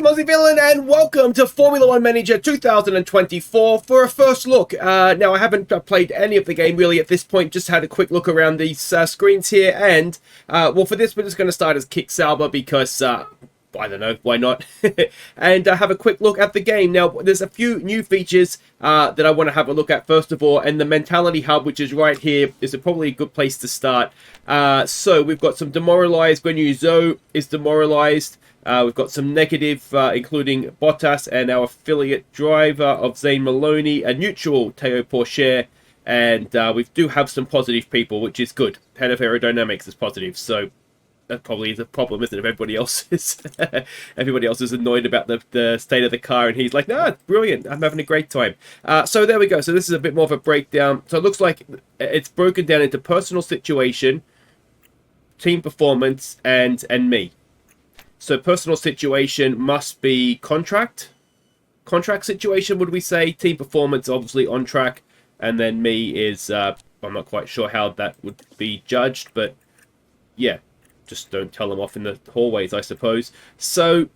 I'm Aussie Villain, and welcome to Formula 1 Manager 2024 for a first look. Now, I haven't played any of the game really at this point, just had a quick look around these screens here, and, well, for this, we're just going to start as Kick Sauber because, I don't know, why not? And have a quick look at the game. Now, there's a few new features that I want to have a look at first of all, and the Mentality Hub, which is right here, is probably a good place to start. So, we've got some demoralized. Guanyu is demoralized. We've got some negative, including Bottas and our affiliate driver of Zane Maloney, a neutral Teo Porcher, and we do have some positive people, which is good. Head of Aerodynamics is positive, so that probably is a problem, isn't it? If everybody else is annoyed about the state of the car, and he's like, "No, it's brilliant. I'm having a great time." So there we go. So this is a bit more of a breakdown. So it looks like it's broken down into personal situation, team performance, and me. So personal situation must be contract situation, would we say? Team performance, obviously on track. And then me is, I'm not quite sure how that would be judged, but yeah, just don't tell them off in the hallways, I suppose. So,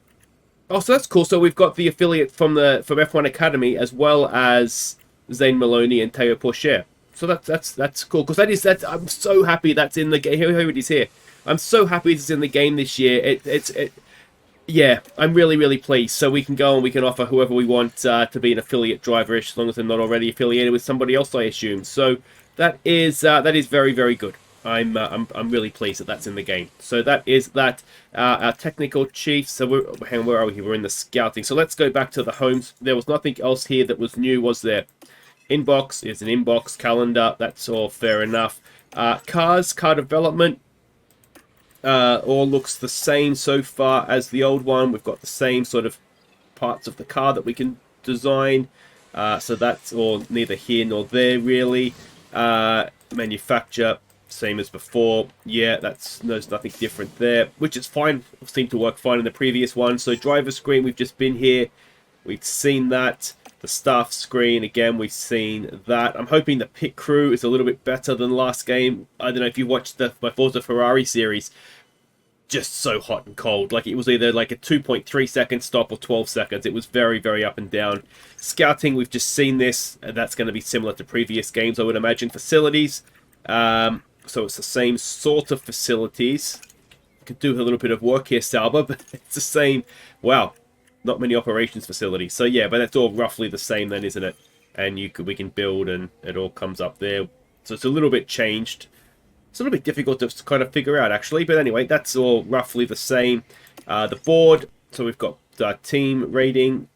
oh, so that's cool. So we've got the affiliate from F1 Academy, as well as Zane Maloney and Teo Porcher. So that's cool, because I'm so happy that's in the game. Here it is here. I'm so happy it's in the game this year. Yeah, I'm really pleased. So we can go and we can offer whoever we want to be an affiliate driver-ish, as long as they're not already affiliated with somebody else, I assume. So that is very good. I'm really pleased that that's in the game. So that is that. Our technical chief. So where are we here? We're in the scouting. So let's go back to the homes. There was nothing else here that was new, was there? Inbox is an inbox calendar. That's all fair enough. Car development. All looks the same so far as the old one. We've got the same sort of parts of the car that we can design. So that's all neither here nor there, really. Manufacture, same as before. Yeah, there's nothing different there, which is fine. It seemed to work fine in the previous one. So driver screen, we've just been here. We've seen that. The staff screen, again, we've seen that. I'm hoping the pit crew is a little bit better than last game. I don't know if you watched my Forza Ferrari series. Just so hot and cold. Like, it was either like a 2.3 second stop or 12 seconds. It was very up and down. Scouting, we've just seen this, and that's going to be similar to previous games, I would imagine. Facilities, so it's the same sort of facilities. Could do a little bit of work here, Sauber, but it's the same. Wow, not many operations facilities. So yeah, but that's all roughly the same then, isn't it? And we can build, and it all comes up there. So it's a little bit changed. It's a little bit difficult to kind of figure out, actually. But anyway, that's all roughly the same. The board, so we've got team rating.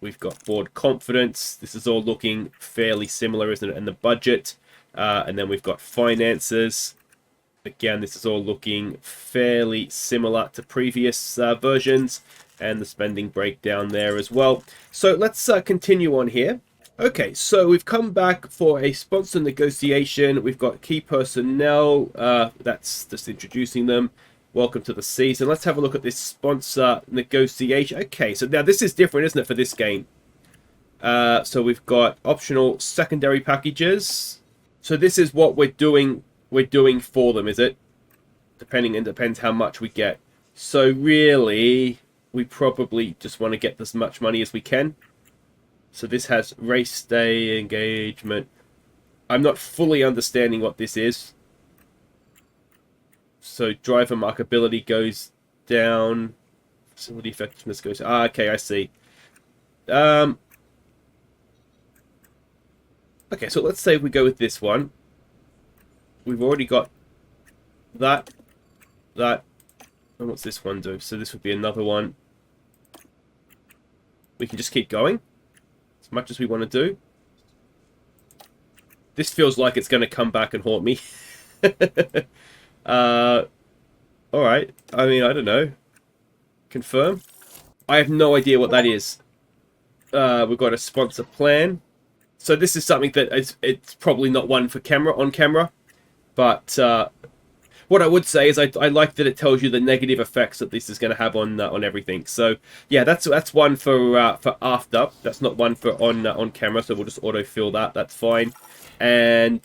We've got board confidence. This is all looking fairly similar, isn't it? And the budget. And then we've got finances. Again, this is all looking fairly similar to previous versions. And the spending breakdown there as well. So let's continue on here. Okay, so we've come back for a sponsor negotiation. We've got key personnel. That's just introducing them. Welcome to the season. Let's have a look at this sponsor negotiation. Okay, so now this is different, isn't it, for this game? So we've got optional secondary packages. So this is what we're doing for them, is it? Depends how much we get. So really, we probably just want to get as much money as we can. So this has race day engagement. I'm not fully understanding what this is. So driver markability goes down. Facility effectiveness goes... okay, I see. Okay, so let's say we go with this one. We've already got that. And what's this one do? So this would be another one. We can just keep going. Much as we want to do. This feels like it's going to come back and haunt me. Alright. I mean, I don't know. Confirm. I have no idea what that is. We've got a sponsor plan. So this is something that it's probably not one for on camera. But what I would say is I like that it tells you the negative effects that this is going to have on everything. So yeah, that's one for after. That's not one for on camera. So we'll just autofill that. That's fine. And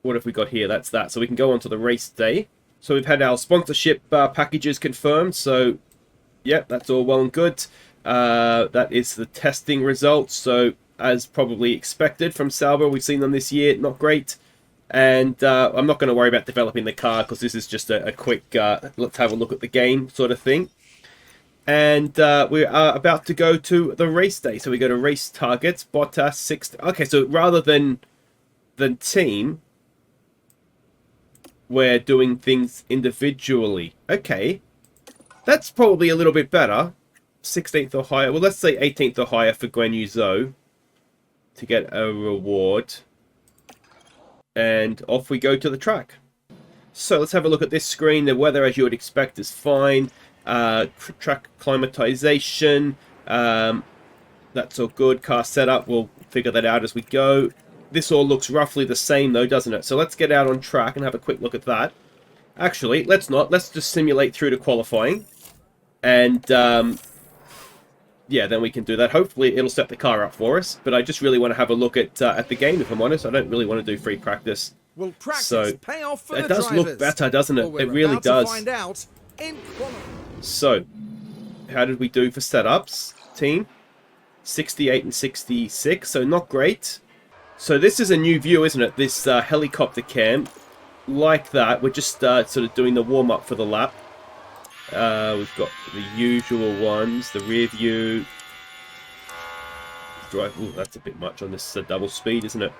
what have we got here? That's that. So we can go on to the race day. So we've had our sponsorship packages confirmed. So Yep, that's all well and good. That is the testing results. So, as probably expected from Sauber, we've seen them this year. Not great. And I'm not going to worry about developing the car because this is just a quick let's have a look at the game sort of thing. And we are about to go to the race day. So we go to race targets, Bottas 6. Okay, so rather than team, we're doing things individually. Okay, that's probably a little bit better. 16th or higher. Well, let's say 18th or higher for Guan Yu Zhou to get a reward. And off we go to the track. So let's have a look at this screen. The weather, as you would expect, is fine. Track climatization. That's all good. Car setup, we'll figure that out as we go. This all looks roughly the same though, doesn't it? So let's get out on track and have a quick look at that. Actually, let's not. Let's just simulate through to qualifying. And yeah, then we can do that. Hopefully it'll set the car up for us. But I just really want to have a look at the game, if I'm honest. I don't really want to do free practice. Will practice so pay off for it the does drivers? look better, doesn't it? Well, It really does. find out in So, how did we do for setups, team? 68 and 66, so not great. So this is a new view, isn't it? This helicopter cam. Like that, we're just sort of doing the warm-up for the lap. We've got the usual ones, the rear view. Drive. Ooh, that's a bit much on this double speed, isn't it?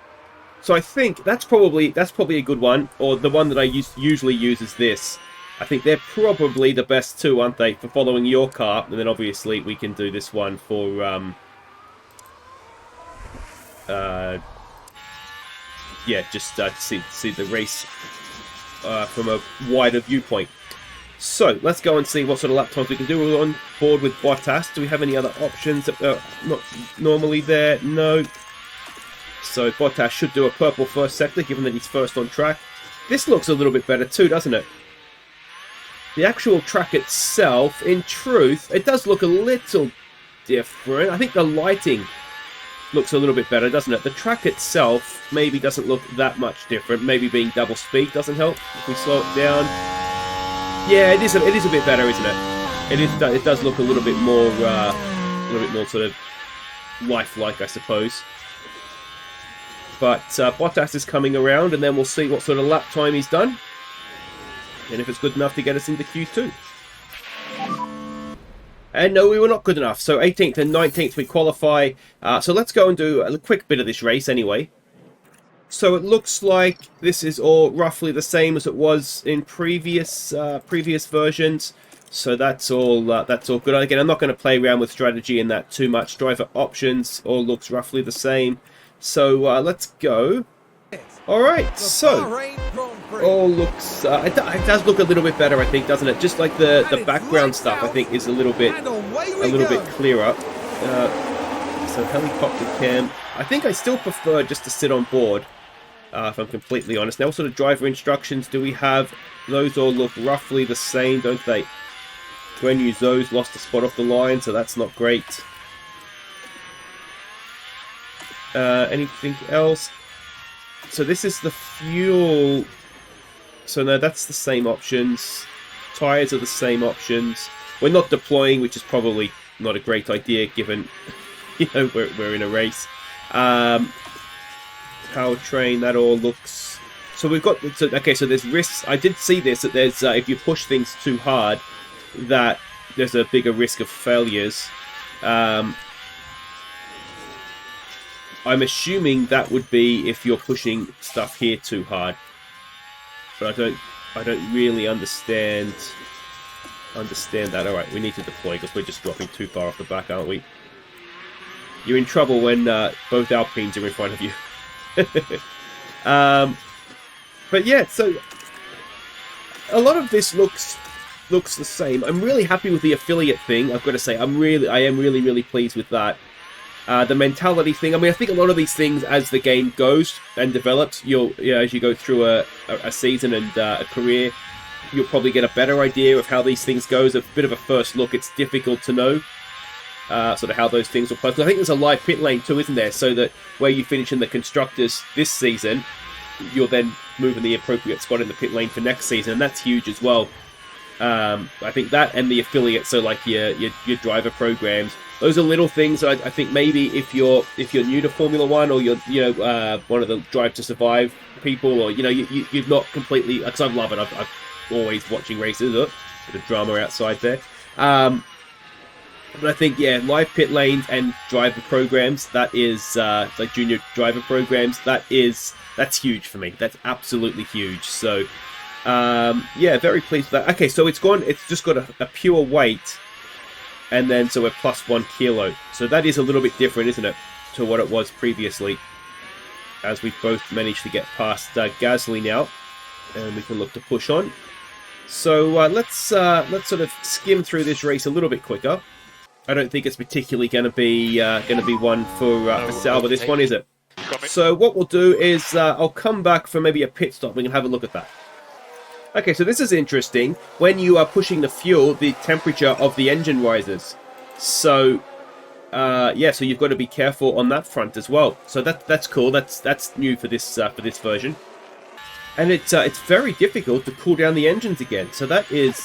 So I think that's probably a good one, or the one that I usually use is this. I think they're probably the best two, aren't they, for following your car? And then obviously we can do this one for yeah, just see the race from a wider viewpoint. So let's go and see what sort of lap times we can do. We're on board with Bottas. Do we have any other options that are not normally there? No. So Bottas should do a purple first sector, given that he's first on track. This looks a little bit better too, doesn't it? The actual track itself, in truth, it does look a little different. I think the lighting looks a little bit better, doesn't it? The track itself maybe doesn't look that much different. Maybe being double speed doesn't help. If we slow it down, yeah, it is a bit better, isn't it? It does look a little bit more sort of lifelike, I suppose. But Bottas is coming around, and then we'll see what sort of lap time he's done. And if it's good enough to get us into Q2. And no, we were not good enough. So 18th and 19th we qualify. So let's go and do a quick bit of this race anyway. So it looks like this is all roughly the same as it was in previous versions. So that's all good. Again, I'm not going to play around with strategy in that too much. Driver options all looks roughly the same. So let's go. All right, so all looks it does look a little bit better, I think, doesn't it? Just like the background stuff, I think, is a little bit clearer. So helicopter cam. I think I still prefer just to sit on board, if I'm completely honest. Now, what sort of driver instructions do we have? Those all look roughly the same, don't they? Guan Yu Zhou's lost a spot off the line, so that's not great. Anything else? So this is the fuel. So no, that's the same options. Tires are the same options. We're not deploying, which is probably not a great idea given, you know, we're in a race. Powertrain, that all looks. So we've got. So, okay, so there's risks. I did see this that there's if you push things too hard, that there's a bigger risk of failures. I'm assuming that would be if you're pushing stuff here too hard, but I don't really understand that. All right, we need to deploy because we're just dropping too far off the back, aren't we? You're in trouble when both Alpines are in front of you. But yeah, so a lot of this looks the same. I'm really happy with the affiliate thing. I've got to say, I am really pleased with that. The mentality thing. I mean, I think a lot of these things, as the game goes and develops, as you go through a season and a career, you'll probably get a better idea of how these things go. As a bit of a first look, it's difficult to know sort of how those things will play. I think there's a live pit lane too, isn't there? So that where you finish in the constructors this season, you'll then move in the appropriate spot in the pit lane for next season, and that's huge as well. I think that and the affiliates, so like your driver programs, those are little things. I think maybe if you're new to Formula One, or you're one of the Drive to Survive people, or you're not completely, because I love it. I've always watching races. Bit of drama outside there. But I think, yeah, live pit lanes and driver programs, that is, like junior driver programs, that's huge for me. That's absolutely huge. So, yeah, very pleased with that. Okay, so it's just got a pure weight, and then so we're plus 1 kilo. So that is a little bit different, isn't it, to what it was previously, as we've both managed to get past Gasly now, and we can look to push on. So let's sort of skim through this race a little bit quicker. I don't think it's particularly going to be one for Sauber. This one, is it? So what we'll do is I'll come back for maybe a pit stop. We can have a look at that. Okay, so this is interesting. When you are pushing the fuel, the temperature of the engine rises. So yeah, so you've got to be careful on that front as well. So that's cool. That's new for this version. And it's very difficult to cool down the engines again. So that's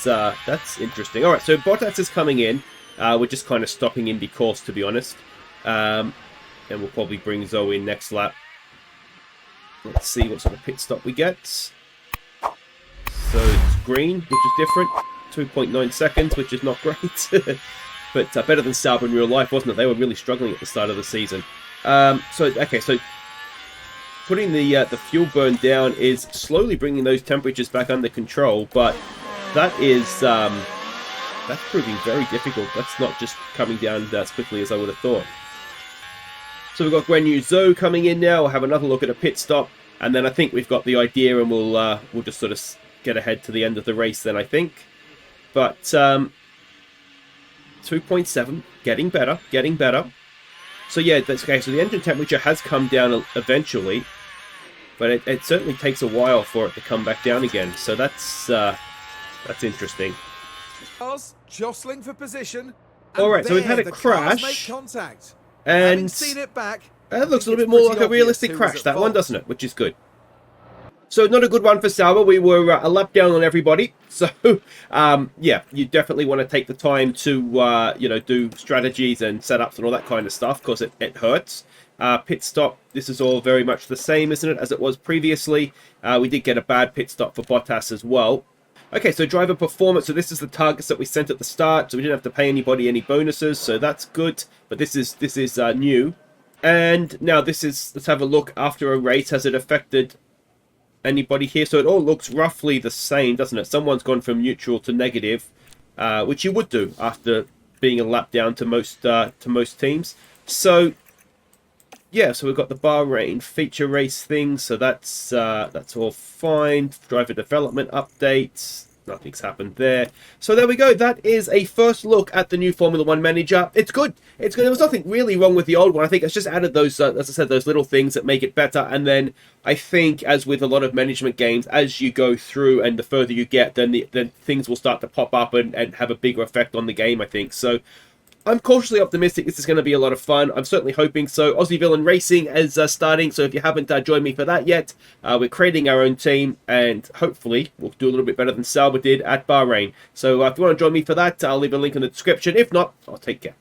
interesting. All right, so Bottas is coming in. We're just kind of stopping Indy course, to be honest. And we'll probably bring Zoe in next lap. Let's see what sort of pit stop we get. So it's green, which is different. 2.9 seconds, which is not great. But better than Sauber in real life, wasn't it? They were really struggling at the start of the season. So putting the fuel burn down is slowly bringing those temperatures back under control, but that is that's proving very difficult. That's not just coming down as quickly as I would have thought. So we've got Guan Yu Zhou coming in now. We'll have another look at a pit stop, and then I think we've got the idea, and we'll just sort of get ahead to the end of the race then, I think. But 2.7, getting better. So yeah, that's okay. So the engine temperature has come down eventually, but it certainly takes a while for it to come back down again. So that's interesting. Cars jostling for position. All right, so we've had a crash, and seen it back, it looks a little bit more like a realistic crash, that one, doesn't it? Which is good. So not a good one for Sauber. We were a lap down on everybody. So yeah, you definitely want to take the time to do strategies and setups and all that kind of stuff, because it hurts. Pit stop, this is all very much the same, isn't it, as it was previously. We did get a bad pit stop for Bottas as well. Okay, so driver performance. So this is the targets that we sent at the start. So we didn't have to pay anybody any bonuses. So that's good. But this is new. And now let's have a look after a race. Has it affected anybody here? So it all looks roughly the same, doesn't it? Someone's gone from neutral to negative, which you would do after being a lap down to most teams. So yeah, so we've got the Bahrain feature race thing, so that's all fine. Driver development updates, nothing's happened there. So there we go. That is a first look at the new Formula One manager. It's good. It's good. There was nothing really wrong with the old one. I think it's just added those, as I said, those little things that make it better. And then I think, as with a lot of management games, as you go through and the further you get, then things will start to pop up and have a bigger effect on the game, I think. So I'm cautiously optimistic this is going to be a lot of fun. I'm certainly hoping so. Aussie Villain Racing is starting, so if you haven't joined me for that yet, we're creating our own team, and hopefully we'll do a little bit better than Sauber did at Bahrain. So if you want to join me for that, I'll leave a link in the description. If not, I'll take care.